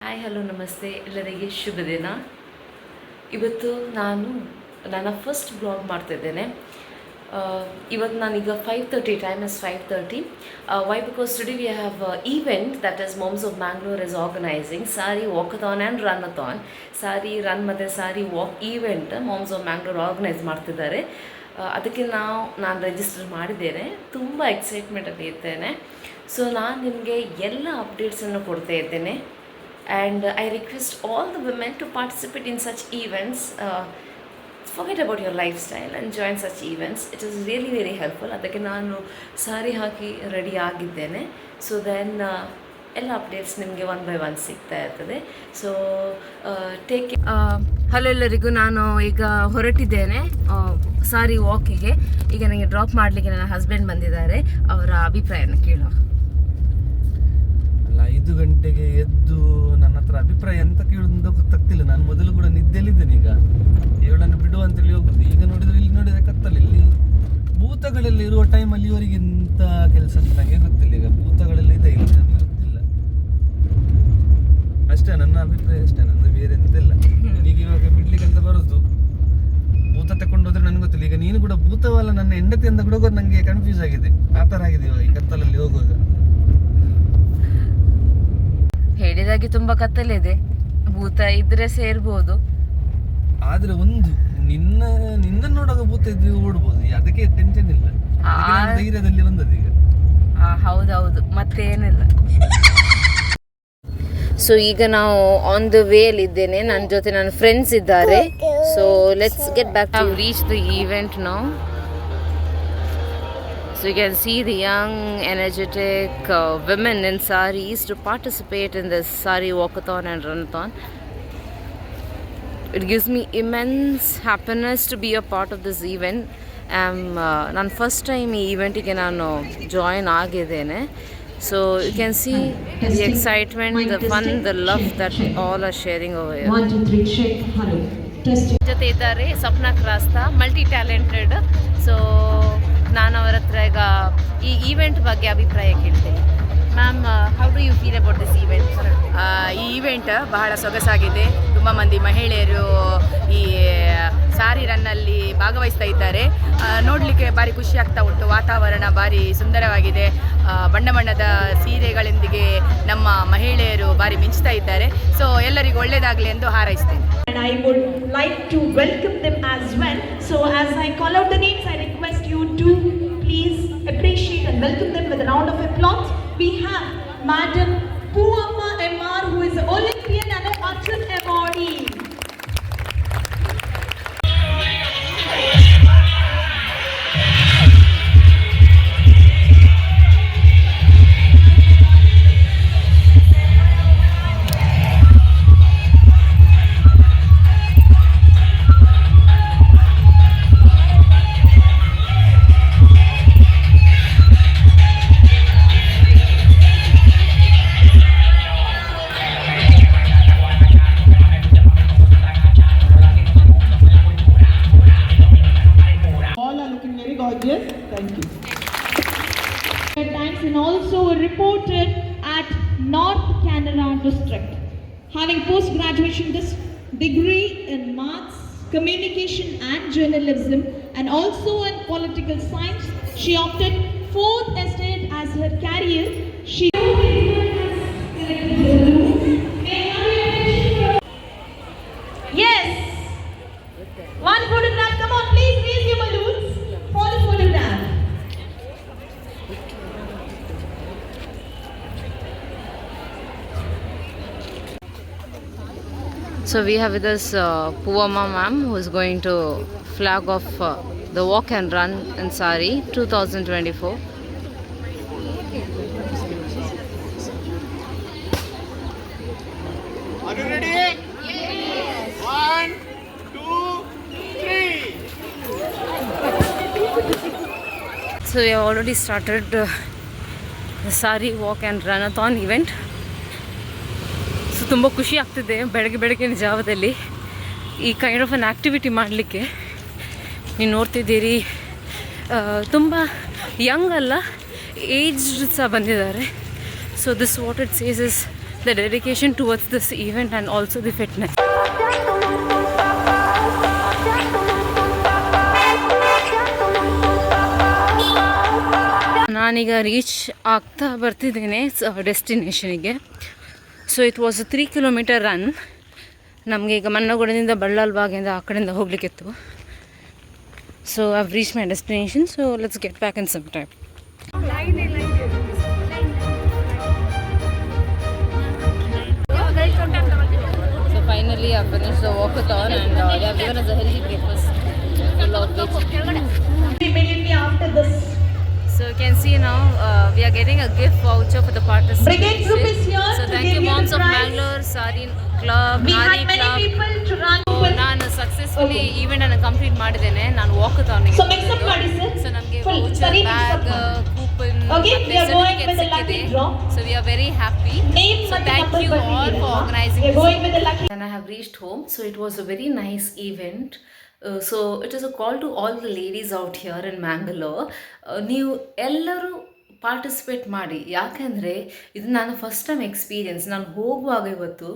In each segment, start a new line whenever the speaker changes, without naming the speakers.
Hi hello ನಮಸ್ತೆ ಎಲ್ಲರಿಗೆ ಶುಭ ದಿನ. ಇವತ್ತು ನಾನು ನನ್ನ ಫಸ್ಟ್ ಬ್ಲಾಗ್ ಮಾಡ್ತಿದ್ದೇನೆ. ಇವತ್ತು ನಾನೀಗ 5:30 time is 5:30. Why because today we have event that is Moms of Mangalore is organizing sari walkathon and runathon. Sari run ಮತ್ತು sari walk event Moms of Mangalore organize ಮಾಡ್ತಿದ್ದಾರೆ. ಅದಕ್ಕೆ ನಾನು ರಿಜಿಸ್ಟರ್ ಮಾಡಿದ್ದೇನೆ. ತುಂಬ ಎಕ್ಸೈಟ್ಮೆಂಟಲ್ಲಿ ಇದ್ದೇನೆ. ಸೊ ನಾನು ನಿಮಗೆ ಎಲ್ಲ ಅಪ್ಡೇಟ್ಸನ್ನು ಕೊಡ್ತಾ ಇದ್ದೇನೆ. And I request all the women to participate in such events. Forget about your lifestyle and join such events. It is really very helpful. ಅದಕ್ಕೆ ನಾನು ಸಾರಿ ಹಾಕಿ ರೆಡಿ ಆಗಿದ್ದೇನೆ. ಸೊ ದೆನ್ ಎಲ್ಲ ಅಪ್ಡೇಟ್ಸ್ ನಿಮಗೆ ಒನ್ ಬೈ ಒನ್ ಸಿಗ್ತಾ ಇರ್ತದೆ. So take hello ಎಲ್ಲರಿಗೂ, ನಾನು ಈಗ ಹೊರಟಿದ್ದೇನೆ ಸಾರಿ ವಾಕಿಗೆ. ಈಗ ನನಗೆ ಡ್ರಾಪ್ ಮಾಡಲಿಕ್ಕೆ ನನ್ನ ಹಸ್ಬೆಂಡ್ ಬಂದಿದ್ದಾರೆ. ಅವರ ಅಭಿಪ್ರಾಯನ ಕೇಳೋ.
5 ಗಂಟೆಗೆ ಎದ್ದು ನನ್ನ ಹತ್ರ ಅಭಿಪ್ರಾಯ ಎಂತ ಕೇಳೋದು ಗೊತ್ತಾಗ್ತಿಲ್ಲ. ನಾನು ಮೊದಲು ಕೂಡ ನಿದ್ದೆಲಿದ್ದೇನೆ. ಈಗ ಇವಳನ್ನು ಬಿಡುವ ಅಂತೇಳಿ ಹೋಗುದು. ಈಗ ಇಲ್ಲಿ ನೋಡಿದ್ರೆ ಕತ್ತಲ್ಲ. ಇಲ್ಲಿ ಭೂತಗಳಲ್ಲಿ ಇರುವ ಟೈಮಲ್ಲಿ ಇವರಿಗೆ ಎಂತ ಕೆಲಸ ಅಂತ ನನಗೆ ಗೊತ್ತಿಲ್ಲ. ಈಗ ಭೂತಗಳೆಲ್ಲ ಇದೆ, ಇಲ್ಲ ನನಗೆ ಗೊತ್ತಿಲ್ಲ. ಅಷ್ಟೇ ನನ್ನ ಅಭಿಪ್ರಾಯ, ಅಷ್ಟೇ, ನಂದು ಬೇರೆ ಎಂತಿಲ್ಲ. ಈಗ ಇವಾಗ ಬಿಡ್ಲಿಕ್ಕೆ ಅಂತ ಬರೋದು. ಭೂತ ತಕೊಂಡು ಹೋದ್ರೆ ನನಗೆ ಗೊತ್ತಿಲ್ಲ. ಈಗ ನೀನು ಕೂಡ ಭೂತವಲ್ಲ ನನ್ನ ಹೆಂಡತಿ ಅಂತ ಕೂಡ ಹೋಗೋದು ನನಗೆ ಕನ್ಫ್ಯೂಸ್ ಆಗಿದೆ. ಆ ಥರ ಆಗಿದೆ ಇವಾಗ ಈ ಕತ್ತಲಲ್ಲಿ ಹೋಗುವಾಗ.
ಹೇಳಿದಾಗೆ ತುಂಬ ಕತ್ತಲಿದೆ, ಭೂತ ಇದ್ರೆ ಸೇರ್ಬೋದು.
ಆದ್ರೆ ಒಂದು ನಿನ್ನ ನೋಡುವಾಗ ಭೂತ ಇದ್ರೆ ಓಡ್ಬೋದು, ಅದಕ್ಕೆ ಟೆನ್ಷನ್ ಇಲ್ಲ. ಧೈರ್ಯದಲ್ಲಿ ಬಂದದ್ದು ಈಗ.
ಹೌದೌದು, ಮತ್ತೇನಿಲ್ಲ. ಸೊ ಈಗ ನಾವು ಆನ್ ದ ವೇ ಅಲ್ಲಿ ಇದ್ದೇನೆ. ನನ್ನ ಜೊತೆ ನನ್ನ ಫ್ರೆಂಡ್ಸ್ ಇದ್ದಾರೆ. So let's get back to reach the event now. So you can see the young, energetic women in saris to participate in this sari walkathon and runathon. It gives me immense happiness to be a part of this event. ನಾನು first time ಈ ಈವೆಂಟಿಗೆ ನಾನು join ಆಗಿದ್ದೇನೆ. So you can see the excitement, the fun, the love that all are sharing over here.
1 2 3 check. Hello.
ಜೊತೆ ಇದ್ದಾರೆ Sapna Crasta, multi talented. So ನಾನು ಅವರ ಹತ್ರ ಈಗ ಈ ಈವೆಂಟ್ ಬಗ್ಗೆ ಅಭಿಪ್ರಾಯ ಕೇಳ್ತೇನೆ. Ma'am, how do you feel about this event?
ಈ ಈವೆಂಟ್ ಬಹಳ ಸೊಗಸಾಗಿದೆ. ತುಂಬ ಮಂದಿ ಮಹಿಳೆಯರು ಈ ಸಾರಿ ರನ್ನಲ್ಲಿ ಭಾಗವಹಿಸ್ತಾ ಇದ್ದಾರೆ. ನೋಡಲಿಕ್ಕೆ ಭಾರಿ ಖುಷಿ ಆಗ್ತಾ ಉಂಟು. ವಾತಾವರಣ ಭಾರಿ ಸುಂದರವಾಗಿದೆ. ಬಣ್ಣ ಬಣ್ಣದ ಸೀರೆಗಳೊಂದಿಗೆ ನಮ್ಮ ಮಹಿಳೆಯರು ಭಾರಿ ಮಿಂಚ್ತಾ ಇದ್ದಾರೆ. ಸೊ ಎಲ್ಲರಿಗೂ ಒಳ್ಳೆಯದಾಗಲಿ ಎಂದು ಹಾರೈಸ್ತೇನೆ.
And I would like to welcome them as well. So as I call out the names, I request you to please appreciate and welcome them with a round of applause. We have Madam Poovamma MR, who is an Olympian and an Arjun awardee. Thank you. Times and also reported at North Canara district. Having post-graduation degree in maths, communication and journalism, and also in political science, she opted fourth estate as her career. She yes, one photograph. Come on, please raise your balloons for the photograph.
So we have with us Poovamma ma'am, who is going to flag off the walk and run in Sari 2024.
Are you ready? Yes. 1 2 3.
So we have already started the Sari walk and runathon event. So ತುಂಬ ಖುಷಿ ಆಗ್ತಿದೆ ಬೆಳಗಿನ ಜಾವದಲ್ಲಿ ಈ kind of an activity ಮಾಡಲಿಕ್ಕೆ. ನೀವು ನೋಡ್ತಿದ್ದೀರಿ, ತುಂಬ Young ಅಲ್ಲ, ಏಜ್ಡ್ ಸಹ ಬಂದಿದ್ದಾರೆ. So this what it says is the dedication towards this event and also the fitness. ನಾನೀಗ ರೀಚ್ ಆಗ್ತಾ ಬರ್ತಿದ್ದೇನೆ ಡೆಸ್ಟಿನೇಷನಿಗೆ. So it was 3 kilometer run. ನಮಗೆ ಈಗ ಮನ್ನಗುಡದಿಂದ ಬಳ್ಳಾಲ್ಬಾಗಿಂದ ಆ ಕಡೆಯಿಂದ ಹೋಗಲಿಕ್ಕಿತ್ತು. So I have reach my destination. So let's get back in some time. So finally I finished the walkathon and they have given us a healthy breakfast full of veg.
Immediately after this.
So you can see now we are getting a gift voucher for the participation.
Brigade group is here
So
to
thank
give
you
you
Moms
the
of
prize.
Bangalore, Sari Club,
We
Nari
had many
Club.
people to run
So
with.
ನಾನು successfully event ಅನ್ನು complete ಮಾಡಿದ್ದೇನೆ. ನಾನು ವಾಕಥಾನ್ಗೆ
So mix up ಮಾಡಿ sir.
So ನಮಗೆ
Full.
Voucher,
Sorry, mix up
bag,
ಮಾಡಿ.
Coupon
Okay, we are going with the lucky
ಸಿಕ್ಕಿದೆ.
draw.
So we are very happy.
Name
So
ಮತ್ತೆ
thank
number
you all
ಬರ್ತಿದ್ದೀರಲ್ವಾ?
for organizing
We are
this.
going with the lucky.
And I have reached home. So it was a very nice event. So it is a call to all the ladies out here in Mangalore. ನೀವು ಎಲ್ಲರೂ participate ಮಾಡಿ. ಯಾಕೆಂದರೆ ಇದು ನಾನು first time experience. ನಾನು ಹೋಗುವಾಗ ಇವತ್ತು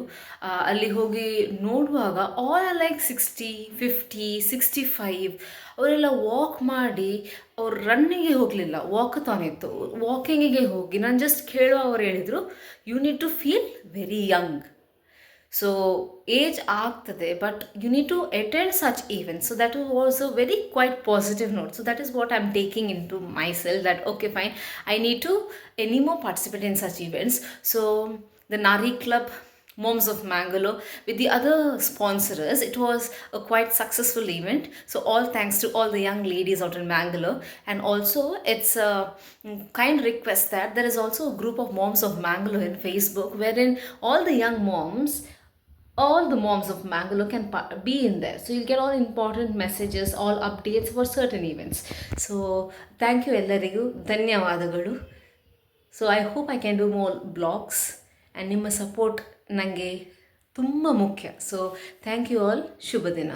ಅಲ್ಲಿ ಹೋಗಿ ನೋಡುವಾಗ ಆಲ್ ಆರ್ ಲೈಕ್ 60, 50, 65 ಅವರೆಲ್ಲ ವಾಕ್ ಮಾಡಿ ಅವ್ರು ರನ್ನಿಗೆ ಹೋಗಲಿಲ್ಲ, ವಾಕಥಾನ್ ಇತ್ತು. ವಾಕಿಂಗಿಗೆ ಹೋಗಿ ನಾನು ಜಸ್ಟ್ ಕೇಳುವ ಅವ್ರು ಹೇಳಿದರು you need to feel very young. So age ಆಗ್ತದೆ but you need to attend such events. So that was a very quite positive note. So that is what I am taking into myself that okay fine I need to any more participate in such events. So the Nari club, Moms of Mangalore, with the other sponsors, it was a quite successful event. So all thanks to all the young ladies out in Mangalore. And also it's a kind request that there is also a group of Moms of Mangalore in Facebook, wherein all the young moms, all the moms of Mangalore can be in there. So you'll get all important messages, all updates for certain events. So thank you ellarigu, ಧನ್ಯವಾದಗಳು. So I hope I can do more blogs and ನಿಮ್ಮ support ನನಗೆ ತುಂಬ ಮುಖ್ಯ. So thank you all. ಶುಭ ದಿನ.